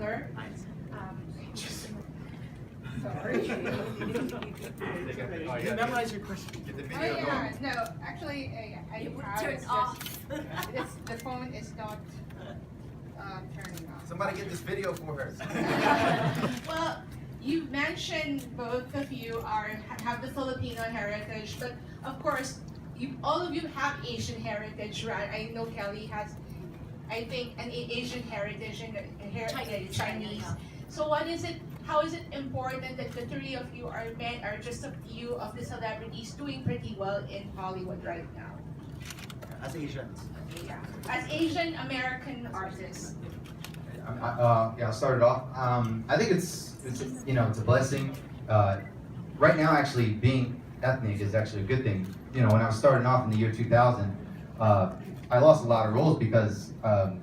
popular. Sorry. You memorize your question. Get the Oh video yeah, going. no, actually, I Turn it's off. just, the phone is not turning off. Somebody get this video for her. Well, you mentioned both of you have the Filipino heritage, but of course, all of you have Asian heritage, right? I know Kelly has, I think, an Asian heritage and Chinese. So how is it important that the three of you are just a few of the celebrities doing pretty well in Hollywood right now? As Asians. Yeah, as Asian American artists. I'll start it off. I think it's a blessing. Right now, actually, being ethnic is actually a good thing. When I was starting off in the year 2000, I lost a lot of roles because of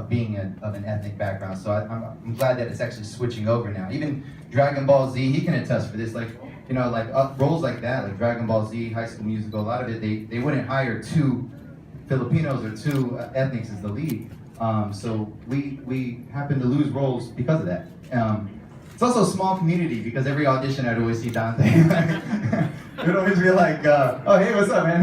being of an ethnic background. So I'm glad that it's actually switching over now. Even Dragon Ball Z, he can attest for this. Roles like that, like Dragon Ball Z, High School Musical, a lot of it, they wouldn't hire two Filipinos or two ethnics as the lead. So we happen to lose roles because of that. It's also a small community because every audition I'd always see Dante. It would always be like, oh hey, what's up, man?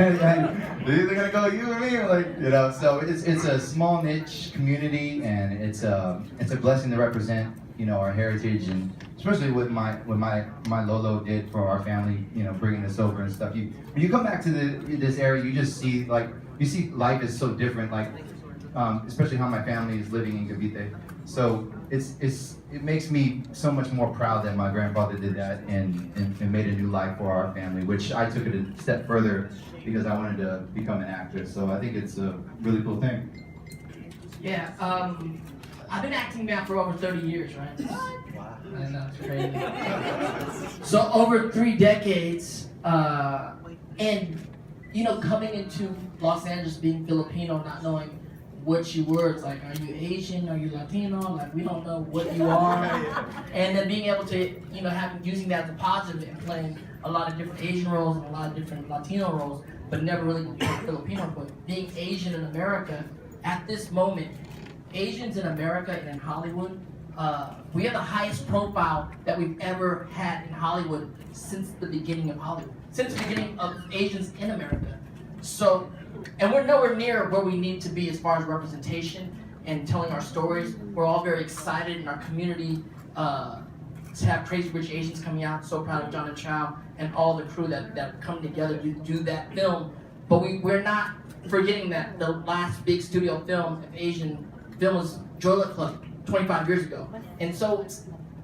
They're either gonna go you or me, or So it's a small niche community, and it's a blessing to represent our heritage, and especially what my Lolo did for our family, bringing us over and stuff. When you come back to this area, you just see life is so different, especially how my family is living in Cavite. So it makes me so much more proud that my grandfather did that and made a new life for our family, which I took it a step further because I wanted to become an actress. So I think it's a really cool thing. Yeah, I've been acting now for over 30 years, right? Wow. I know, it's crazy. So over 3 decades, and coming into Los Angeles being Filipino, not knowing what you were, it's like, are you Asian, are you Latino? Like, we don't know what you are. And then being able to, using that as a positive and playing a lot of different Asian roles and a lot of different Latino roles, but never really being Filipino. But being Asian in America, at this moment, Asians in America and in Hollywood, we have the highest profile that we've ever had in Hollywood since the beginning of Hollywood, since the beginning of Asians in America. So, and we're nowhere near where we need to be as far as representation and telling our stories. We're all very excited in our community to have Crazy Rich Asians coming out. So proud of John and Chow and all the crew that come together to do that film. But we're not forgetting that the last big studio film of Asian film was Joy Club 25 years ago. And so,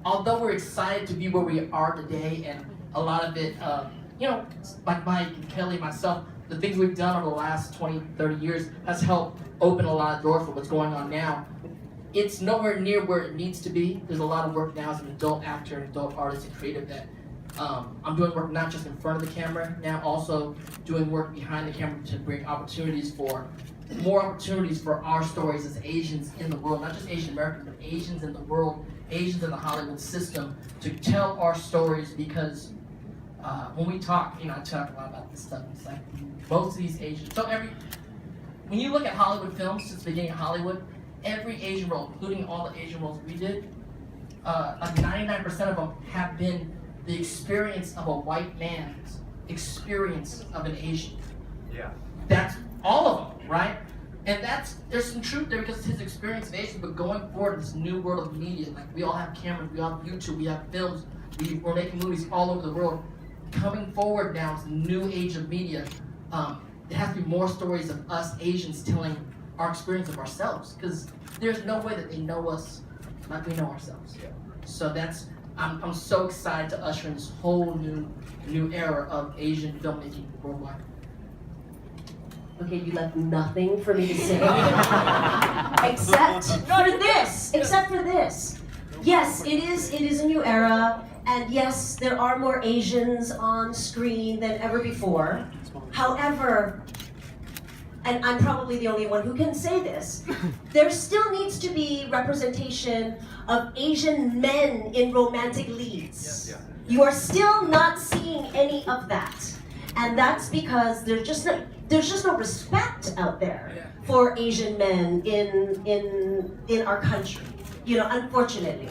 although we're excited to be where we are today, and a lot of it, like Mike and Kelly and myself, the things we've done over the last 20, 30 years has helped open a lot of doors for what's going on now. It's nowhere near where it needs to be. There's a lot of work now as an adult actor, an adult artist, and creative that I'm doing work not just in front of the camera, now also doing work behind the camera to bring more opportunities for our stories as Asians in the world, not just Asian Americans, but Asians in the world, Asians in the Hollywood system, to tell our stories because when we talk, I talk a lot about this stuff. It's like most of these Asians. So when you look at Hollywood films since the beginning of Hollywood, every Asian role, including all the Asian roles we did, like 99% of them have been the experience of a white man's experience of an Asian. Yeah. That's all of them, right? And there's some truth there because it's his experience of Asian, but going forward in this new world of media, like we all have cameras, we all have YouTube, we have films, we're making movies all over the world. Coming forward now, it's a new age of media. It has to be more stories of us Asians telling our experience of ourselves, because there's no way that they know us like we know ourselves. Yeah. So I'm so excited to usher in this whole new era of Asian filmmaking worldwide. Okay, you left nothing for me to say except for this. Yes, it is a new era, and yes, there are more Asians on screen than ever before. However, and I'm probably the only one who can say this, there still needs to be representation of Asian men in romantic leads. You are still not seeing any of that. And that's because there's just not, there's just no respect out there for Asian men in our country. You know, unfortunately,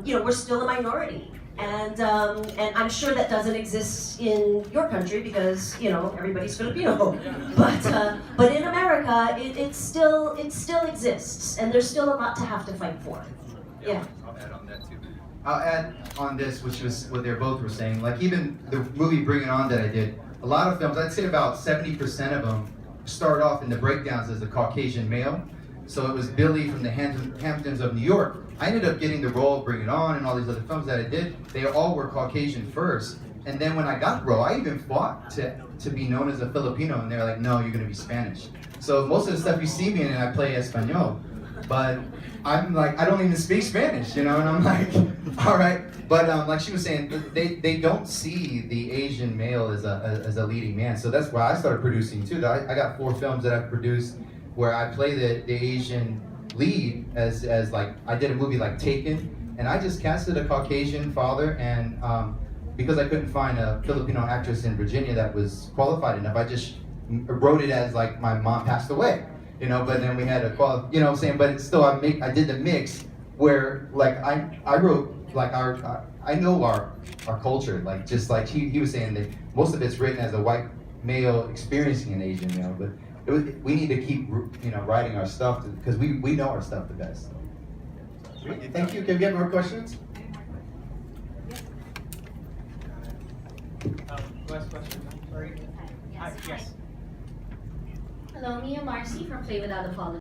you know, we're still a minority. And I'm sure that doesn't exist in your country because, you know, everybody's Filipino. But in America, it still exists, and there's still a lot to have to fight for. Yeah. I'll add on that too. I'll add on this, which was what they both were saying. Like even the movie Bring It On that I did, a lot of films, I'd say about 70% of them start off in the breakdowns as a Caucasian male. So it was Billy from the Hamptons of New York. I ended up getting the role of Bring It On and all these other films that I did. They all were Caucasian first. And then when I got the role, I even fought to be known as a Filipino, and they're like, no, you're gonna be Spanish. So most of the stuff you see me in, I play Espanol. But I'm like, I don't even speak Spanish, you know, and I'm like, all right. But like she was saying, they don't see the Asian male as a leading man. So that's why I started producing too. I got 4 films that I've produced where I play the Asian lead as like, I did a movie like Taken, and I just casted a Caucasian father, and because I couldn't find a Filipino actress in Virginia that was qualified enough, I just wrote it as like my mom passed away. You know, but then we had you know what I'm saying, but it's still, I did the mix where like I wrote like I know our culture, like just like he was saying that most of it's written as a white male experiencing an Asian male, but we need to keep, you know, writing our stuff because we know our stuff the best. Thank you. Can we get more questions? Last question. Sorry. Yes. Hello, Mia Marcy from Play Without Apology.